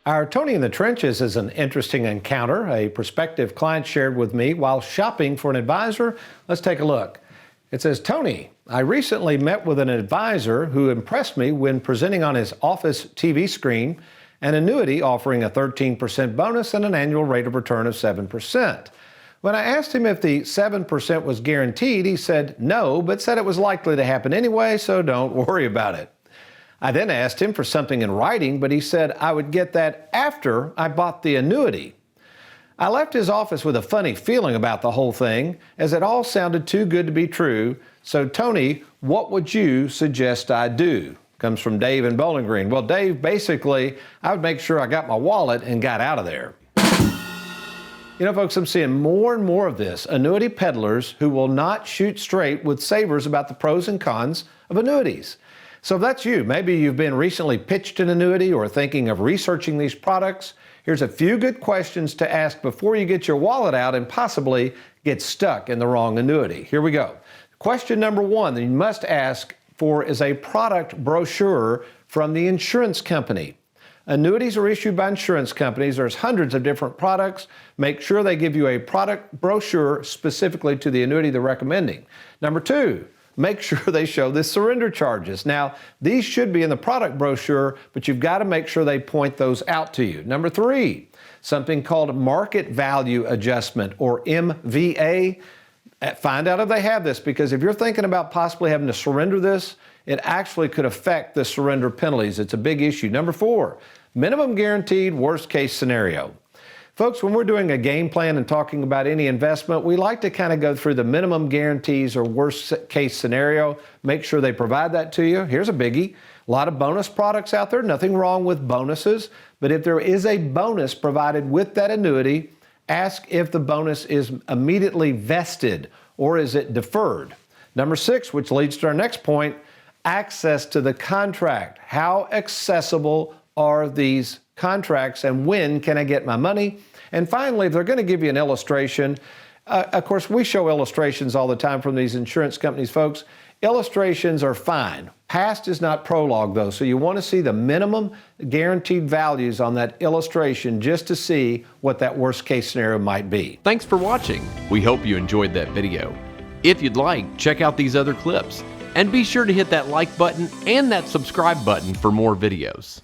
Our Tony in the Trenches is an interesting encounter a prospective client shared with me while shopping for an advisor. Let's take a look. It says, Tony, I recently met with an advisor who impressed me when presenting on his office TV screen an annuity offering a 13% bonus and an annual rate of return of 7%. When I asked him if the 7% was guaranteed, he said no, but said it was likely to happen anyway, so don't worry about it. I then asked him for something in writing, but he said I would get that after I bought the annuity. I left his office with a funny feeling about the whole thing, as it all sounded too good to be true. So, Tony, what would you suggest I do? Comes from Dave in Bowling Green. Well, Dave, basically, I would make sure I got my wallet and got out of there. You know, folks, I'm seeing more and more of this. Annuity peddlers who will not shoot straight with savers about the pros and cons of annuities. So if that's you, maybe you've been recently pitched an annuity or thinking of researching these products, here's a few good questions to ask before you get your wallet out and possibly get stuck in the wrong annuity. Here we go. Question number one that you must ask for is a product brochure from the insurance company. Annuities are issued by insurance companies. There's hundreds of different products. Make sure they give you a product brochure specifically to the annuity they're recommending. Number two, make sure they show the surrender charges. Now, these should be in the product brochure, but you've got to make sure they point those out to you. Number three, something called market value adjustment, or MVA. Find out if they have this, because if you're thinking about possibly having to surrender this, it actually could affect the surrender penalties. It's a big issue. Number four, minimum guaranteed worst case scenario. Folks, when we're doing a game plan and talking about any investment, we like to kind of go through the minimum guarantees or worst case scenario, make sure they provide that to you. Here's a biggie. A lot of bonus products out there, nothing wrong with bonuses, but if there is a bonus provided with that annuity, ask if the bonus is immediately vested or is it deferred. Number six, which leads to our next point, access to the contract. How accessible are these contracts and when can I get my money? And finally, if they're going to give you an illustration, of course, we show illustrations all the time from these insurance companies, folks. Illustrations are fine. Past is not prologue, though, so you want to see the minimum guaranteed values on that illustration just to see what that worst case scenario might be. Thanks for watching. We hope you enjoyed that video. If you'd like, check out these other clips. And be sure to hit that like button and that subscribe button for more videos.